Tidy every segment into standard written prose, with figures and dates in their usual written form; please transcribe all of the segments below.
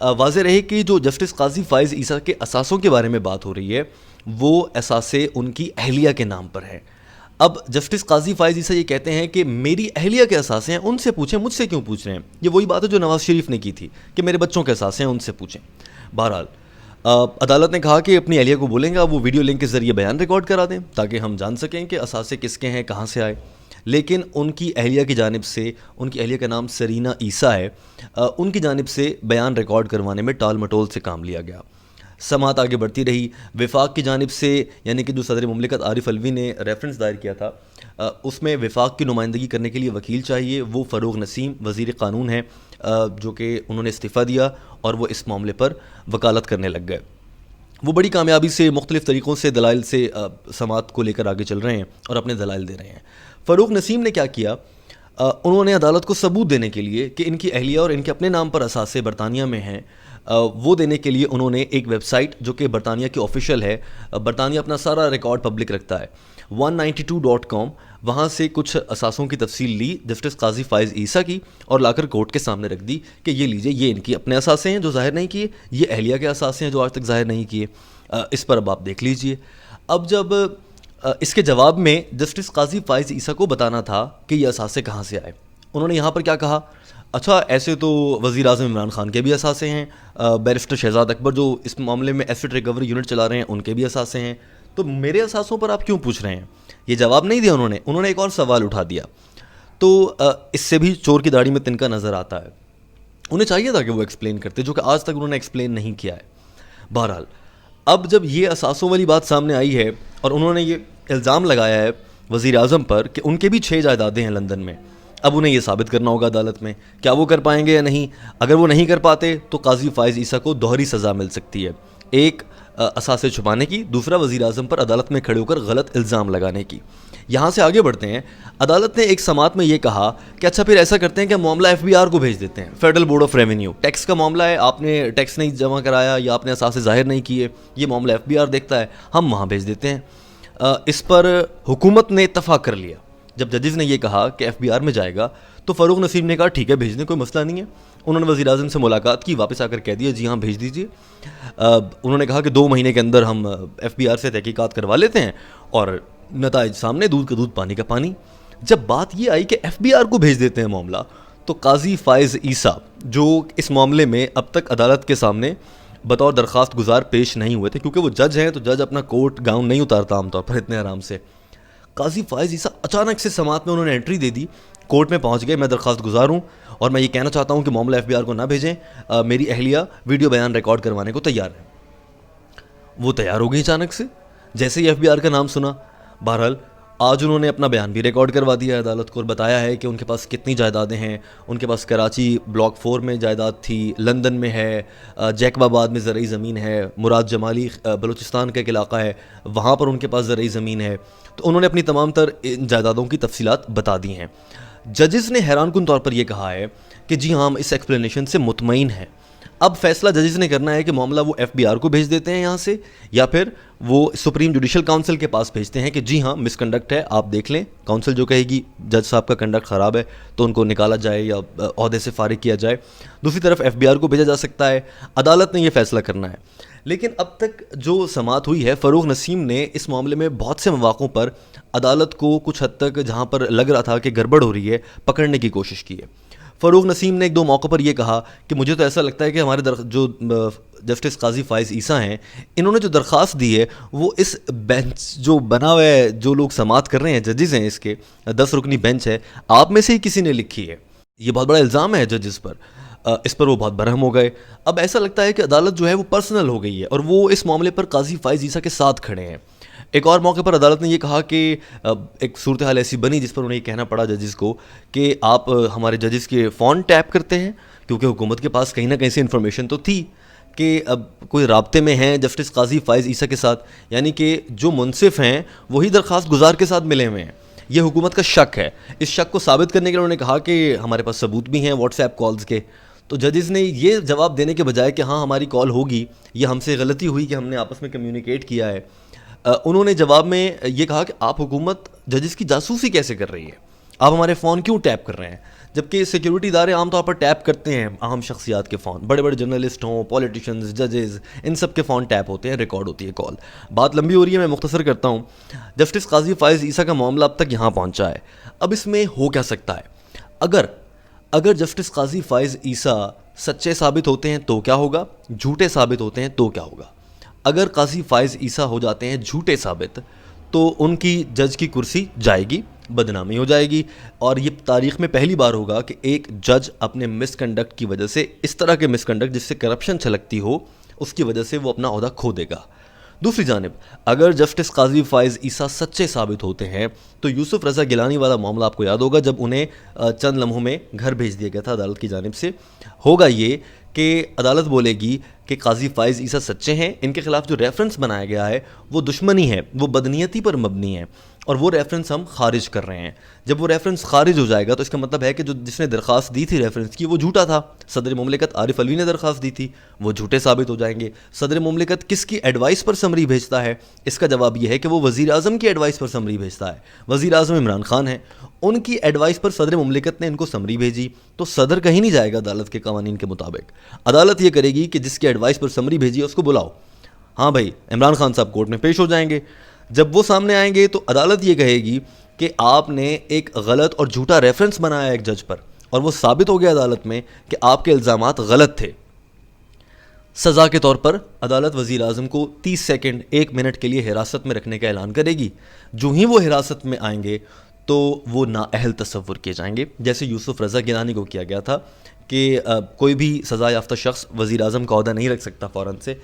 واضح رہے کہ جو جسٹس قاضی فائز عیسیٰ کے اثاثوں کے بارے میں بات ہو رہی ہے وہ اثاثے ان کی اہلیہ کے نام پر ہیں. اب جسٹس قاضی فائز عیسیٰ یہ کہتے ہیں کہ میری اہلیہ کے اثاثے ہیں، ان سے پوچھیں، مجھ سے کیوں پوچھ رہے ہیں. یہ وہی بات ہے جو نواز شریف نے کی تھی کہ میرے بچوں کے اثاثے ہیں، ان سے پوچھیں. بہرحال عدالت نے کہا کہ اپنی اہلیہ کو بولیں گا وہ ویڈیو لنک کے ذریعے بیان ریکارڈ کرا دیں تاکہ ہم جان سکیں کہ اثاثے کس کے ہیں، کہاں سے آئے. لیکن ان کی اہلیہ کی جانب سے، ان کی اہلیہ کا نام سرینا عیسیٰ ہے، ان کی جانب سے بیان ریکارڈ کروانے میں ٹال مٹول سے کام لیا گیا. سماعت آگے بڑھتی رہی. وفاق کی جانب سے، یعنی کہ جو صدر مملکت عارف الوی نے ریفرنس دائر کیا تھا، اس میں وفاق کی نمائندگی کرنے کے لیے وکیل چاہیے. وہ فروغ نسیم وزیر قانون ہیں، جو کہ انہوں نے استعفیٰ دیا اور وہ اس معاملے پر وکالت کرنے لگ گئے. وہ بڑی کامیابی سے مختلف طریقوں سے دلائل سے سماعت کو لے کر آگے چل رہے ہیں اور اپنے دلائل دے رہے ہیں. فروغ نسیم نے کیا کیا؟ انہوں نے عدالت کو ثبوت دینے کے لیے کہ ان کی اہلیہ اور ان کے اپنے نام پر اثاثے برطانیہ میں ہیں، وہ دینے کے لیے انہوں نے ایک ویب سائٹ جو کہ برطانیہ کی آفیشیل ہے، برطانیہ اپنا سارا ریکارڈ پبلک رکھتا ہے، 192.com، وہاں سے کچھ اثاثوں کی تفصیل لی جسٹس قاضی فائز عیسیٰ کی اور لا کر کورٹ کے سامنے رکھ دی کہ یہ لیجئے، یہ ان کی اپنے اثاثے ہیں جو ظاہر نہیں کیے، یہ اہلیہ کے اثاثے ہیں جو آج تک ظاہر نہیں کیے، اس پر اب آپ دیکھ لیجئے. اب جب اس کے جواب میں جسٹس قاضی فائز عیسیٰ کو بتانا تھا کہ یہ اثاثے کہاں سے آئے، انہوں نے یہاں پر کیا کہا؟ اچھا ایسے تو وزیر اعظم عمران خان کے بھی اثاثے ہیں، بیرسٹر شہزاد اکبر جو اس معاملے میں ایسٹ ریکوری یونٹ چلا رہے ہیں ان کے بھی اثاثے ہیں، تو میرے اثاثوں پر آپ کیوں پوچھ رہے ہیں؟ یہ جواب نہیں دیا انہوں نے ایک اور سوال اٹھا دیا. تو اس سے بھی چور کی داڑھی میں تنکا نظر آتا ہے. انہیں چاہیے تھا کہ وہ ایکسپلین کرتے، جو کہ آج تک انہوں نے ایکسپلین نہیں کیا ہے. بہرحال اب جب یہ اثاثوں والی بات سامنے آئی ہے اور انہوں نے یہ الزام لگایا ہے وزیر اعظم پر کہ ان کے بھی 6 جائیدادیں ہیں لندن میں، اب انہیں یہ ثابت کرنا ہوگا عدالت میں. کیا وہ کر پائیں گے یا نہیں؟ اگر وہ نہیں کر پاتے تو قاضی فائز عیسیٰ کو دوہری سزا مل سکتی ہے، ایک اثاثے چھپانے کی، دوسرا وزیر اعظم پر عدالت میں کھڑے ہو کر غلط الزام لگانے کی. یہاں سے آگے بڑھتے ہیں. عدالت نے ایک سماعت میں یہ کہا کہ اچھا پھر ایسا کرتے ہیں کہ معاملہ FBR کو بھیج دیتے ہیں، federal board of revenue. Tax کا معاملہ ہے، آپ نے ٹیکس نہیں جمع کرایا یا آپ نے اثاثے ظاہر نہیں کیے، یہ معاملہ FBR دیکھتا ہے، ہم وہاں بھیج دیتے ہیں. اس پر حکومت نے اتفاق کر لیا. جب ججز نے یہ کہا کہ FBR میں جائے گا تو فروغ نسیم نے کہا ٹھیک ہے بھیج دیں، کوئی مسئلہ نہیں ہے. انہوں نے وزیر اعظم سے ملاقات کی، واپس آ کر کہہ دیا جی ہاں بھیج دیجیے. انہوں نے کہا کہ 2 مہینے کے اندر ہم FBR سے تحقیقات کروا لیتے ہیں اور نتائج سامنے، دودھ کا دودھ پانی کا پانی. جب بات یہ آئی کہ FBR کو بھیج دیتے ہیں معاملہ، تو قاضی فائز عیسیٰ جو اس معاملے میں اب تک عدالت کے سامنے بطور درخواست گزار پیش نہیں ہوئے تھے، کیونکہ وہ جج ہیں تو جج اپنا کوٹ گاؤن نہیں اتارتا عام طور پر اتنے آرام سے. قاضی فائز عیسیٰ اچانک سے سماعت میں انہوں نے انٹری دے دی، کورٹ میں پہنچ گئے، میں درخواست گزار ہوں اور میں یہ کہنا چاہتا ہوں کہ معاملہ FBR کو نہ بھیجیں، میری اہلیہ ویڈیو بیان ریکارڈ کروانے کو تیار ہے. وہ تیار ہو گئی اچانک سے جیسے ہی FBR کا نام سنا. بہرحال آج انہوں نے اپنا بیان بھی ریکارڈ کروا دیا ہے عدالت کو اور بتایا ہے کہ ان کے پاس کتنی جائیدادیں ہیں. ان کے پاس کراچی بلاک 4 میں جائیداد تھی، لندن میں ہے، جیکب آباد میں زرعی زمین ہے، مراد جمالی بلوچستان کا ایک علاقہ ہے وہاں پر ان کے پاس زرعی زمین ہے. تو انہوں نے اپنی تمام تر جائیدادوں کی تفصیلات بتا دی ہیں. ججز نے حیران کن طور پر یہ کہا ہے کہ جی ہاں ہم اس ایکسپلینیشن سے مطمئن ہیں. اب فیصلہ ججز نے کرنا ہے کہ معاملہ وہ FBR کو بھیج دیتے ہیں یہاں سے یا پھر وہ سپریم جوڈیشل کاؤنسل کے پاس بھیجتے ہیں کہ جی ہاں مس کنڈکٹ ہے، آپ دیکھ لیں، کاؤنسل جو کہے گی جج صاحب کا کنڈکٹ خراب ہے تو ان کو نکالا جائے یا عہدے سے فارغ کیا جائے. دوسری طرف FBR کو بھیجا جا سکتا ہے. عدالت نے یہ فیصلہ کرنا ہے. لیکن اب تک جو سماعت ہوئی ہے، فروغ نسیم نے اس معاملے میں بہت سے مواقعوں پر عدالت کو کچھ حد تک جہاں پر لگ رہا تھا کہ گڑبڑ ہو رہی ہے پکڑنے کی کوشش کی ہے. فروغ نسیم نے 1-2 موقع پر یہ کہا کہ مجھے تو ایسا لگتا ہے کہ ہمارے جو جسٹس قاضی فائز عیسیٰ ہیں انہوں نے جو درخواست دی ہے وہ اس بینچ جو بنا ہوا ہے، جو لوگ سماعت کر رہے ہیں ججز ہیں، اس کے 10 رکنی بینچ ہے، آپ میں سے ہی کسی نے لکھی ہے. یہ بہت بڑا الزام ہے ججز پر. اس پر وہ بہت برہم ہو گئے. اب ایسا لگتا ہے کہ عدالت جو ہے وہ پرسنل ہو گئی ہے اور وہ اس معاملے پر قاضی فائز عیسیٰ کے ساتھ کھڑے ہیں. ایک اور موقع پر عدالت نے یہ کہا کہ ایک صورتحال ایسی بنی جس پر انہیں یہ کہنا پڑا ججز کو کہ آپ ہمارے ججز کے فون ٹیپ کرتے ہیں، کیونکہ حکومت کے پاس کہیں نہ کہیں سے انفارمیشن تو تھی کہ اب کوئی رابطے میں ہیں جسٹس قاضی فائز عیسیٰ کے ساتھ، یعنی کہ جو منصف ہیں وہی درخواست گزار کے ساتھ ملے ہوئے ہیں. یہ حکومت کا شک ہے. اس شک کو ثابت کرنے کے لیے انہوں نے کہا کہ ہمارے پاس ثبوت بھی ہیں واٹس ایپ کالز کے. تو ججز نے یہ جواب دینے کے بجائے کہ ہاں ہماری کال ہوگی، یہ ہم سے غلطی ہوئی کہ ہم نے آپس میں کمیونیکیٹ کیا ہے، انہوں نے جواب میں یہ کہا کہ آپ حکومت ججز کی جاسوسی کیسے کر رہی ہے، آپ ہمارے فون کیوں ٹیپ کر رہے ہیں. جبکہ سیکیورٹی ادارے عام طور پر ٹیپ کرتے ہیں اہم شخصیات کے فون، بڑے بڑے جرنلسٹ ہوں، پولیٹیشنز، ججز، ان سب کے فون ٹیپ ہوتے ہیں، ریکارڈ ہوتی ہے کال. بات لمبی ہو رہی ہے، میں مختصر کرتا ہوں. جسٹس قاضی فائز عیسیٰ کا معاملہ اب تک یہاں پہنچا ہے. اب اس میں ہو کیا سکتا ہے؟ اگر جسٹس قاضی فائز عیسیٰ سچے ثابت ہوتے ہیں تو کیا ہوگا، جھوٹے ثابت ہوتے ہیں تو کیا ہوگا؟ اگر قاضی فائز عیسیٰ ہو جاتے ہیں جھوٹے ثابت تو ان کی جج کی کرسی جائے گی، بدنامی ہو جائے گی، اور یہ تاریخ میں پہلی بار ہوگا کہ ایک جج اپنے مس کنڈکٹ کی وجہ سے، اس طرح کے مس کنڈکٹ جس سے کرپشن چھلکتی ہو، اس کی وجہ سے وہ اپنا عہدہ کھو دے گا. دوسری جانب اگر جسٹس قاضی فائز عیسیٰ سچے ثابت ہوتے ہیں تو یوسف رضا گیلانی والا معاملہ آپ کو یاد ہوگا، جب انہیں چند لمحوں میں گھر بھیج دیا گیا تھا عدالت کی جانب سے. ہوگا یہ کہ عدالت بولے گی کہ قاضی فائز عیسیٰ سچے ہیں، ان کے خلاف جو ریفرنس بنایا گیا ہے وہ دشمنی ہے، وہ بدنیتی پر مبنی ہے، اور وہ ریفرنس ہم خارج کر رہے ہیں. جب وہ ریفرنس خارج ہو جائے گا تو اس کا مطلب ہے کہ جس نے درخواست دی تھی ریفرنس کی وہ جھوٹا تھا. صدر مملکت عارف علوی نے درخواست دی تھی، وہ جھوٹے ثابت ہو جائیں گے. صدر مملکت کس کی ایڈوائس پر سمری بھیجتا ہے؟ اس کا جواب یہ ہے کہ وہ وزیر اعظم کی ایڈوائس پر سمری بھیجتا ہے. وزیر اعظم عمران خان ہیں، ان کی ایڈوائس پر صدر مملکت نے ان کو سمری بھیجی، تو صدر کہیں نہیں جائے گا عدالت کے قوانین کے مطابق. عدالت یہ کرے گی کہ جس کی ایڈوائس پر سمری بھیجی ہے اس کو بلاؤ، ہاں بھائی عمران خان صاحب کورٹ میں پیش ہو جائیں گے. جب وہ سامنے آئیں گے تو عدالت یہ کہے گی کہ آپ نے ایک غلط اور جھوٹا ریفرنس بنایا ایک جج پر، اور وہ ثابت ہو گیا عدالت میں کہ آپ کے الزامات غلط تھے. سزا کے طور پر عدالت وزیر اعظم کو 30 سیکنڈ 1 منٹ کے لیے حراست میں رکھنے کا اعلان کرے گی. جو ہی وہ حراست میں آئیں گے تو وہ نااہل تصور کیے جائیں گے، جیسے یوسف رضا گیلانی کو کیا گیا تھا کہ کوئی بھی سزا یافتہ شخص وزیر اعظم کا عہدہ نہیں رکھ سکتا فوراً سے،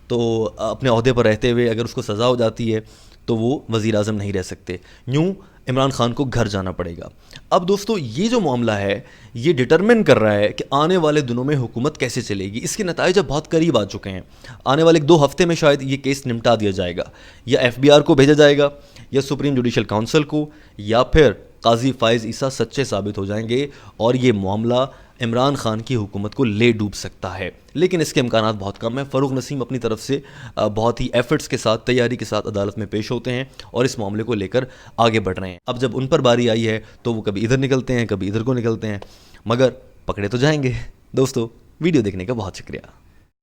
تو اپنے عہدے پر رہتے ہوئے اگر اس کو سزا ہو جاتی ہے تو وہ وزیر اعظم نہیں رہ سکتے. یوں عمران خان کو گھر جانا پڑے گا. اب دوستو یہ جو معاملہ ہے یہ ڈٹرمن کر رہا ہے کہ آنے والے دنوں میں حکومت کیسے چلے گی. اس کے نتائج اب بہت قریب آ چکے ہیں. آنے والے 2 ہفتے میں شاید یہ کیس نمٹا دیا جائے گا، یا FBR کو بھیجا جائے گا، یا سپریم جوڈیشل کونسل کو، یا پھر قاضی فائز عیسیٰ سچے ثابت ہو جائیں گے اور یہ معاملہ عمران خان کی حکومت کو لے ڈوب سکتا ہے. لیکن اس کے امکانات بہت کم ہیں. فاروق نسیم اپنی طرف سے بہت ہی ایفرٹس کے ساتھ، تیاری کے ساتھ عدالت میں پیش ہوتے ہیں اور اس معاملے کو لے کر آگے بڑھ رہے ہیں. اب جب ان پر باری آئی ہے تو وہ کبھی ادھر نکلتے ہیں کبھی ادھر کو نکلتے ہیں، مگر پکڑے تو جائیں گے. دوستو ویڈیو دیکھنے کا بہت شکریہ.